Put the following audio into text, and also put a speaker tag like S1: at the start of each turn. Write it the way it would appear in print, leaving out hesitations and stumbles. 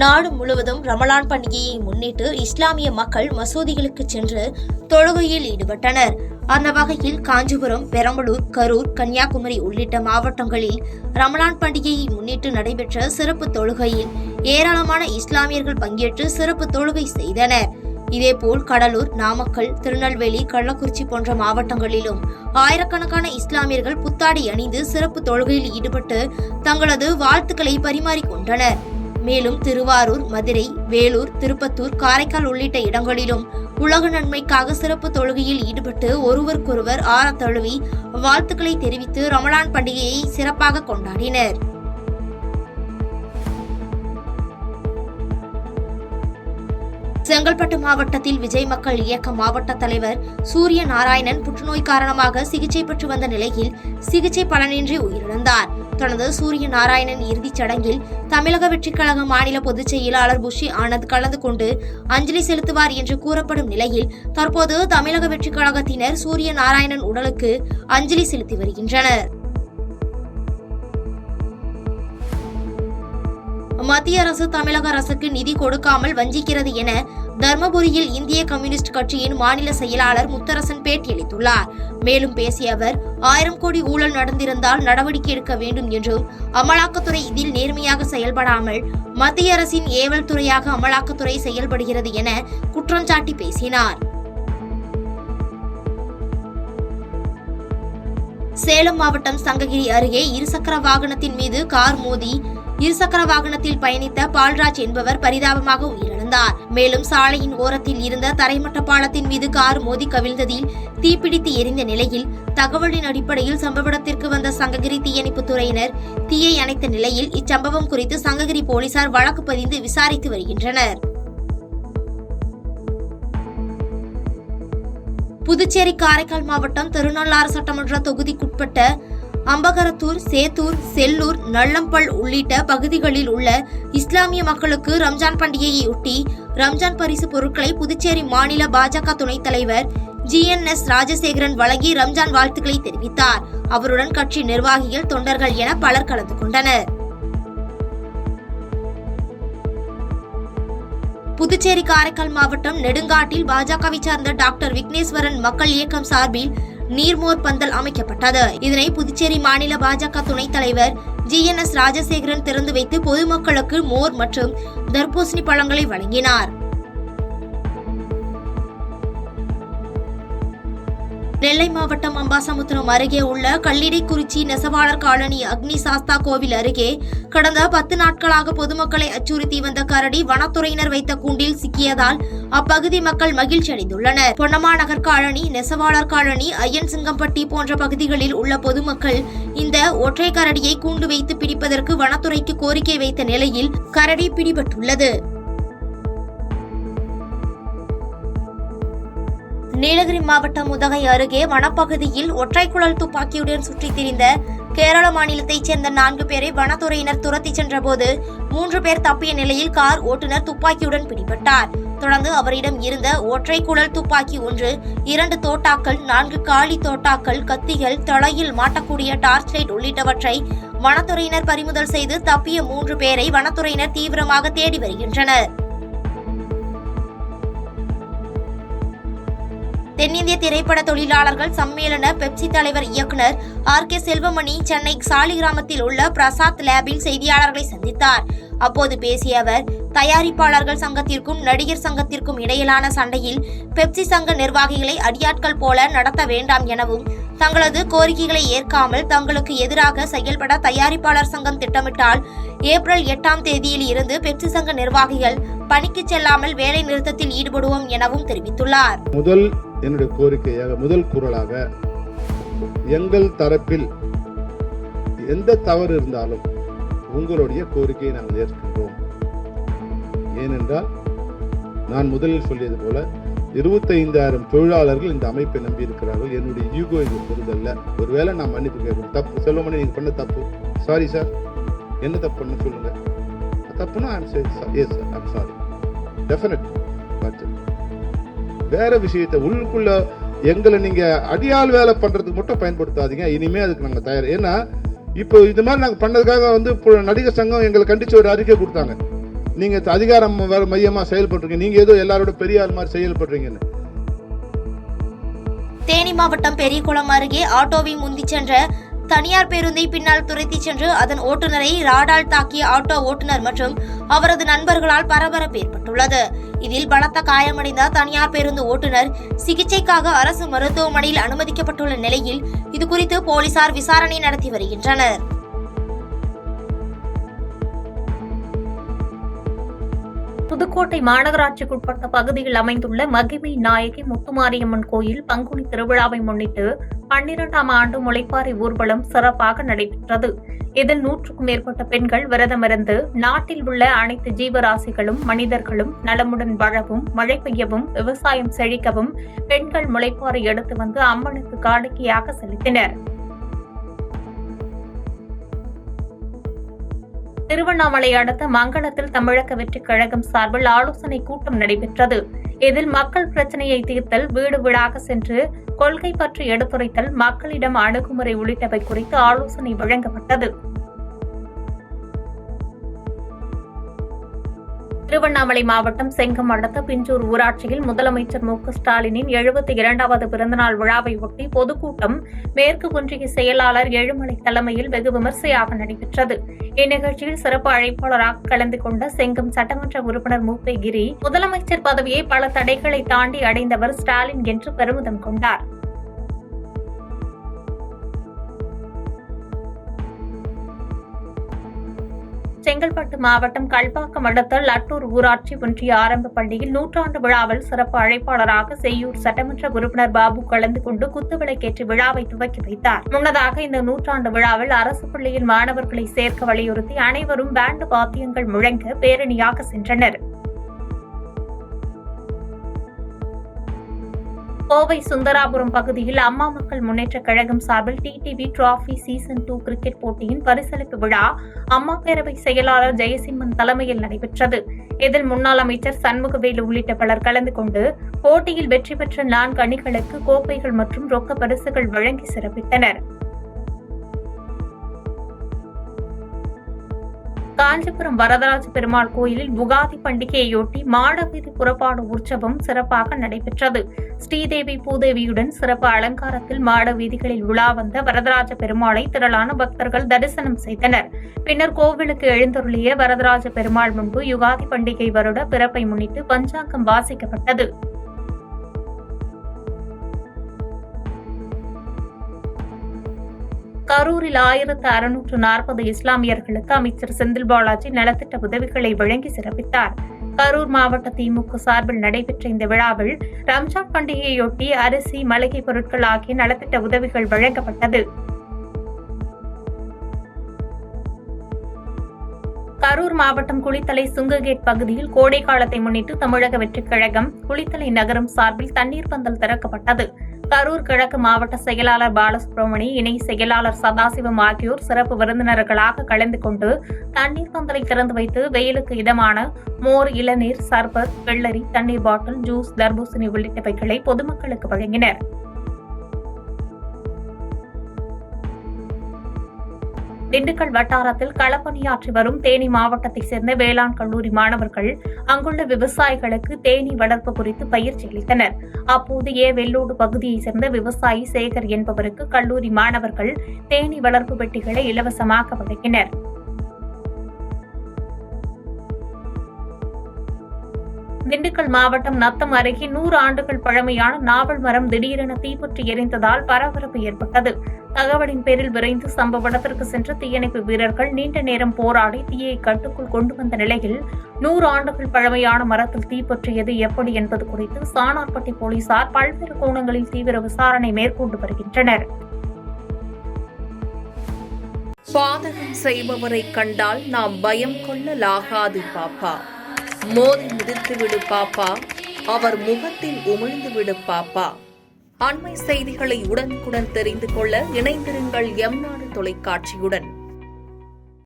S1: நாடு முழுவதும் ரமலான் பண்டிகையை முன்னிட்டு இஸ்லாமிய மக்கள் மசூதிகளுக்கு சென்று தொழுகையில் ஈடுபட்டனர். அந்த வகையில் காஞ்சிபுரம், பெரம்பலூர், கரூர், கன்னியாகுமரி உள்ளிட்ட மாவட்டங்களில் ரமலான் பண்டிகையை முன்னிட்டு நடைபெற்ற சிறப்பு தொழுகையில் ஏராளமான இஸ்லாமியர்கள் பங்கேற்று சிறப்பு தொழுகை செய்தனர். இதேபோல் கடலூர், நாமக்கல், திருநெல்வேலி, கள்ளக்குறிச்சி போன்ற மாவட்டங்களிலும் ஆயிரக்கணக்கான இஸ்லாமியர்கள் புத்தாடை அணிந்து சிறப்பு தொழுகையில் ஈடுபட்டு தங்களது வாழ்த்துக்களை பரிமாறிக்கொண்டனர். மேலும் திருவாரூர், மதுரை, வேலூர், திருப்பத்தூர், காரைக்கால் உள்ளிட்ட இடங்களிலும் உலக நன்மைக்காக சிறப்பு தொழுகையில் ஈடுபட்டு ஒருவருக்கொருவர் ஆற தழுவி வாழ்த்துக்களை தெரிவித்து ரமலான் பண்டிகையை சிறப்பாக கொண்டாடினர். செங்கல்பட்டு மாவட்டத்தில் விஜய் மக்கள் இயக்க மாவட்ட தலைவர் சூரிய நாராயணன் புற்றுநோய் காரணமாக சிகிச்சை பெற்று வந்த நிலையில் சிகிச்சை பலனின்றி உயிரிழந்தார். தொடர்ந்து சூரிய நாராயணன் இறுதிச் சடங்கில் தமிழக வெற்றிக் கழக மாநில பொதுச் செயலாளர் புஷி ஆனந்த் கலந்து கொண்டு அஞ்சலி செலுத்துவார் என்று கூறப்படும் நிலையில் தற்போது தமிழக வெற்றிக் கழகத்தினர் சூரிய நாராயணன் உடலுக்கு அஞ்சலி செலுத்தி வருகின்றனர். மத்திய அரசு தமிழக அரசுக்கு நிதி கொடுக்காமல் வஞ்சிக்கிறது என தர்மபுரியில் இந்திய கம்யூனிஸ்ட் கட்சியின் மாநில செயலாளர் முத்தரசன் பேட்டியளித்துள்ளார். மேலும் பேசிய அவர் 1000 கோடி ஊழல் நடந்திருந்தால் நடவடிக்கை எடுக்க வேண்டும் என்றும் அமலாக்கத்துறை இதில் நேர்மையாக செயல்படாமல் மத்திய அரசின் ஏவல் துறையாக அமலாக்கத்துறை செயல்படுகிறது என குற்றம் சாட்டி பேசினார். சேலம் மாவட்டம் சங்ககிரி அருகே இருசக்கர வாகனத்தின் மீது கார் மோதி இருசக்கர வாகனத்தில் பயணித்த பால்ராஜ் என்பவர் பரிதாபமாக உயிரிழந்தார். மேலும் சாலையின் ஓரத்தில் இருந்த தரைமட்ட பாலத்தின் மீது கார் மோதி கவிழ்ந்ததில் தீப்பிடித்து எரிந்த நிலையில் தகவலின் அடிப்படையில் சம்பவ இடத்திற்கு வந்த சங்ககிரி தீயணைப்புத் துறையினர் தீயை அணைத்த நிலையில் இச்சம்பவம் குறித்து சங்ககிரி போலீசார் வழக்கு பதிந்து விசாரித்து வருகின்றனர். புதுச்சேரி காரைக்கால் மாவட்டம் திருநள்ளாறு சட்டமன்ற தொகுதிக்குட்பட்ட அம்பகரத்தூர், சேத்தூர், செல்லூர், நள்ளம்பல் உள்ளிட்ட பகுதிகளில் உள்ள இஸ்லாமிய மக்களுக்கு ரம்ஜான் பண்டிகையையொட்டி ரம்ஜான் பரிசு பொருட்களை புதுச்சேரி மாநில பாஜக துணைத் தலைவர் GNS ராஜசேகரன் வழங்கி ரம்ஜான் வாழ்த்துக்களை தெரிவித்தார். அவருடன் கட்சி நிர்வாகிகள், தொண்டர்கள் என பலர் கலந்து கொண்டனர். புதுச்சேரி காரைக்கால் மாவட்டம் நெடுங்காட்டில் பாஜகவை சார்ந்த டாக்டர் விக்னேஸ்வரன் மக்கள் இயக்கம் சார்பில் நீர்மோர் பந்தல் அமைக்கப்பட்டது. இதனை புதுச்சேரி மாநில பாஜக துணைத் தலைவர் GNS ராஜசேகரன் திறந்து வைத்து பொதுமக்களுக்கு மோர் மற்றும் தர்பூசணி பழங்களை வழங்கினார். நெல்லை மாவட்டம் அம்பாசமுத்திரம் அருகே உள்ள கல்லிடைக்குறிச்சி நெசவாளர் காலனி அக்னி சாஸ்தா கோவில் அருகே கடந்த 10 நாட்களாக பொதுமக்களை அச்சுறுத்தி வந்த கரடி வனத்துறையினர் வைத்த கூண்டில் சிக்கியதால் அப்பகுதி மக்கள் மகிழ்ச்சி அடைந்துள்ளனர். பொன்னமாநகர் காலனி, நெசவாளர் காலனி, ஐயன் சிங்கம்பட்டி போன்ற பகுதிகளில் உள்ள பொதுமக்கள் இந்த ஒற்றை கரடியை கூண்டு வைத்து பிடிப்பதற்கு வனத்துறைக்கு கோரிக்கை வைத்த நிலையில் கரடி பிடிபட்டுள்ளது. நீலகிரி மாவட்டம் உதகை அருகே வனப்பகுதியில் ஒற்றை குழல் துப்பாக்கியுடன் சுற்றித் திரிந்த கேரள மாநிலத்தைச் சேர்ந்த 4 பேரை வனத்துறையினர் துரத்தி சென்றபோது 3 பேர் தப்பிய நிலையில் கார் ஓட்டுநர் துப்பாக்கியுடன் பிடிபட்டார். தொடர்ந்து அவரிடம் இருந்த ஒற்றை குழல் துப்பாக்கி ஒன்று, 2 தோட்டாக்கள், 4 காலி தோட்டாக்கள், கத்திகள், தலையில் மாட்டக்கூடிய டார்ச் லைட் உள்ளிட்டவற்றை வனத்துறையினர் பறிமுதல் செய்து தப்பிய 3 பேரை வனத்துறையினர் தீவிரமாக தேடி வருகின்றனர். தென்னிந்திய திரைப்பட தொழிலாளர்கள் சம்மேளன பெப்சி தலைவர் இயக்குனர் RK செல்வமணி சென்னை சாலிகிராமத்தில் உள்ள பிரசாத் லேபில் செய்தியாளர்களை சந்தித்தார். அப்போது பேசிய அவர், தயாரிப்பாளர்கள் சங்கத்திற்கும் நடிகர் சங்கத்திற்கும் இடையிலான சண்டையில் பெப்சி சங்க நிர்வாகிகளை அடியாட்கள் போல நடத்த வேண்டாம் எனவும், தங்களது கோரிக்கைகளை ஏற்காமல் தங்களுக்கு எதிராக செயல்பட தயாரிப்பாளர் சங்கம் திட்டமிட்டால் ஏப்ரல் 8ஆம் தேதியில் இருந்து பெப்சி சங்க நிர்வாகிகள் பணிக்கு செல்லாமல் வேலை நிறுத்தத்தில் ஈடுபடுவோம் எனவும் தெரிவித்துள்ளார்.
S2: என்னுடைய கோரிக்கையாக முதல் குரலாக எங்கள் தரப்பில் எந்த தவறு இருந்தாலும் உங்களுடைய கோரிக்கையை நாங்கள் ஏற்கின்றோம். ஏனென்றால் நான் முதலில் சொல்லியது போல 25,000 தொழிலாளர்கள் இந்த அமைப்பை நம்பி இருக்கிறார்கள். என்னுடைய ஈகோ இது பொறுதல்ல. ஒருவேளை நான் மன்னிப்பு கேட்கணும். தப்பு செல்வமணி, நீங்க பண்ண தப்பு, சாரி சார், என்ன தப்பு பண்ண சொல்லுங்க. தப்புனா ஐம் சாரி டெஃபினட். பட் வேற விஷயத்தை உள்ளுக்குள்ள எங்களை நீங்க அடியால் வேலை பண்றதுக்கு மட்டும் பயன்படுத்தாதீங்க. இனிமே அதுக்கு நாங்க தயார். ஏன்னா இப்போ இது மாதிரி நாங்க பண்ணதுக்காக நடிகர் சங்கம் எங்களை கண்டிச்சு ஒரு அறிக்கை கொடுத்தாங்க. நீங்க அதிகாரம் மையமா செயல்பட்டுருங்க, நீங்க ஏதோ எல்லாரோட பெரிய ஆள் மாதிரி செயல்படுறீங்கன்னு.
S1: தேனி மாவட்டம் பெரியகுளம் அருகே ஆட்டோவை முந்தி சென்ற தனியார் பேருந்தை பின்னால் துரத்தி சென்று அதன் ஓட்டுநரை ராடால் தாக்கிய ஆட்டோ ஓட்டுநர் மற்றும் அவரது நண்பர்களால் பரபரப்பு ஏற்பட்டுள்ளது. இதில் பலத்த காயமடைந்த தனியார் பேருந்து ஓட்டுநர் சிகிச்சைக்காக அரசு மருத்துவமனையில் அனுமதிக்கப்பட்டுள்ள நிலையில் இதுகுறித்து போலீசார் விசாரணை நடத்தி வருகின்றனர்.
S3: புதுக்கோட்டை மாநகராட்சிக்குட்பட்ட பகுதியில் அமைந்துள்ள மகிமை நாயகி முத்துமாரியம்மன் கோயில் பங்குனி திருவிழாவை முன்னிட்டு 12ஆம் ஆண்டு முளைப்பாரி ஊர்வலம் சிறப்பாக நடைபெற்றது. இதில் 100க்கும் மேற்பட்ட பெண்கள் விரதமிருந்து நாட்டில் உள்ள அனைத்து ஜீவராசிகளும் மனிதர்களும் நலமுடன் வாழவும், மழை பெய்யவும், விவசாயம் செழிக்கவும் பெண்கள் முளைப்பாரி எடுத்து வந்து அம்மனுக்கு காணிக்கையாக செலுத்தினர். திருவண்ணாமலை அடுத்த மங்களத்தில் தமிழக வெற்றிக் கழகம் சார்பில் ஆலோசனை கூட்டம் நடைபெற்றது. இதில் மக்கள் பிரச்சினையை தீர்த்தல், வீடு வீடாக சென்று கொள்கை பற்றி எடுத்துரைத்தல், மக்களிடம் அணுகுமுறை உள்ளிட்டவை குறித்து ஆலோசனை வழங்கப்பட்டது. திருவண்ணாமலை மாவட்டம் செங்கம் அடுத்த பிஞ்சூர் ஊராட்சியில் முதலமைச்சர் மு.க.ஸ்டாலினின் 72வது பிறந்தநாள் விழாவை ஒட்டி பொதுக்கூட்டம் மேற்கு ஒன்றிய செயலாளர் எழுமலை தலைமையில் வெகு விமர்சையாக நடைபெற்றது. இந்நிகழ்ச்சியில் சிறப்பு அழைப்பாளராக கலந்து கொண்ட செங்கம் சட்டமன்ற உறுப்பினர் மூப்பை கிரி, முதலமைச்சர் பதவியை பல தடைகளை தாண்டி அடைந்தவர் ஸ்டாலின் என்று பெருமிதம் கொண்டார். செங்கல்பட்டு மாவட்டம் கல்பாக்கம் அடுத்த லட்டூர் ஊராட்சி ஒன்றிய ஆரம்ப பள்ளியில் 100ஆண்டு விழாவில் சிறப்பு அழைப்பாளராக செய்யூர் சட்டமன்ற உறுப்பினர் பாபு கலந்து கொண்டு குத்துவிளக்கேற்றி விழாவை துவக்கி வைத்தார். முன்னதாக இந்த 100ஆண்டு விழாவில் அரசு பள்ளியில் மாணவர்களை சேர்க்க வலியுறுத்தி அனைவரும் பேண்டு வாத்தியங்கள் முழங்க பேரணியாக சென்றனர். கோவை சுந்தராபுரம் பகுதியில் அம்மா மக்கள் முன்னேற்றக் கழகம் சார்பில் டிடிவி டிராபி சீசன் 2 கிரிக்கெட் போட்டியின் பரிசளிப்பு விழா அம்மா பேரவை செயலாளர் ஜெயசிம்மன் தலைமையில் நடைபெற்றது. இதில் முன்னாள் அமைச்சர் சண்முகவேலு உள்ளிட்ட பலர் கலந்து கொண்டு போட்டியில் வெற்றி பெற்ற 4 அணிகளுக்கு கோப்பைகள் மற்றும் ரொக்க பரிசுகள் வழங்கி சிறப்பித்தனர். காஞ்சிபுரம் வரதராஜ பெருமாள் கோயிலில் உகாதி பண்டிகையொட்டி மாடவீதி புறப்பாடு உற்சவம் சிறப்பாக நடைபெற்றது. ஸ்ரீதேவி பூதேவியுடன் சிறப்பு அலங்காரத்தில் மாட வீதிகளில் உலா வந்த வரதராஜ பெருமாளை திரளான பக்தர்கள் தரிசனம் செய்தனர். பின்னர் கோவிலுக்கு எழுந்தருளிய வரதராஜ பெருமாள் முன்பு யுகாதி பண்டிகை வருட பிறப்பை முன்னிட்டு பஞ்சாங்கம் வாசிக்கப்பட்டது. கரூரில் 1640 இஸ்லாமியர்களுக்கு அமைச்சர் செந்தில் பாலாஜி நலத்திட்ட உதவிகளை வழங்கி சிறப்பித்தார். கரூர் மாவட்ட திமுக சார்பில் நடைபெற்ற இந்த விழாவில் ரம்ஜான் பண்டிகையொட்டி அரிசி, மளிகை பொருட்கள் ஆகிய நலத்திட்ட உதவிகள் வழங்கப்பட்டது. கரூர் மாவட்டம் குளித்தலை சுங்ககேட் பகுதியில் கோடை காலத்தை முன்னிட்டு தமிழக வெற்றிக் கழகம் குளித்தலை நகரம் சார்பில் தண்ணீர் பந்தல் திறக்கப்பட்டது. கரூர் கிழக்கு மாவட்ட செயலாளர் பாலசுப்ரமணி, இணை செயலாளர் சதாசிவம் ஆகியோர் சிறப்பு விருந்தினர்களாக கலந்து கொண்டு தண்ணீர் பந்தலை திறந்து வைத்து வெயிலுக்கு இதமான மோர், இளநீர், சர்பத், வெள்ளரி, தண்ணீர் பாட்டில், ஜூஸ், தர்பூசணி உள்ளிட்டவைகளை பொதுமக்களுக்கு வழங்கினர். திண்டுக்கல் வட்டாரத்தில் களப்பணியாற்றி வரும் தேனி மாவட்டத்தைச் சேர்ந்த வேளாண் கல்லூரி மாணவர்கள் அங்குள்ள விவசாயிகளுக்கு தேனீ வளர்ப்பு குறித்து பயிற்சி அளித்தனர். அப்போது வெள்ளோடு பகுதியைச் சேர்ந்த விவசாயி சேகர் என்பவருக்கு கல்லூரி மாணவர்கள் தேனீ வளர்ப்பு பெட்டிகளை இலவசமாக வழங்கினர். திண்டுக்கல் மாவட்டம் நத்தம் அருகே 100 ஆண்டுகள் பழமையான நாவல் மரம் திடீரென தீப்பற்றி எரிந்ததால் பரபரப்பு ஏற்பட்டது. தகவலின் பேரில் விரைந்து சம்பவ இடத்திற்கு சென்ற தீயணைப்பு வீரர்கள் நீண்ட நேரம் போராடி தீயை கட்டுக்குள் கொண்டு வந்த நிலையில் 100 ஆண்டுகள் பழமையான மரத்தில் தீப்பற்றியது எப்படி என்பது குறித்து சாணார்பட்டி போலீசார் பல்வேறு கோணங்களில் தீவிர விசாரணை மேற்கொண்டு வருகின்றனர்.
S4: பாதகம் செய்பவரை கண்டால் நாம் பயம் கொள்ளலாகாது பாப்பா. மோதி மிதித்துவிடு பாப்பா, அவர் முகத்தில் உமிழ்ந்துவிடு பாப்பா. அண்மை செய்திகளை உடனுக்குடன் தெரிந்து கொள்ள இணைந்திருங்கள் எம் நாடு தொலைக்காட்சியுடன்.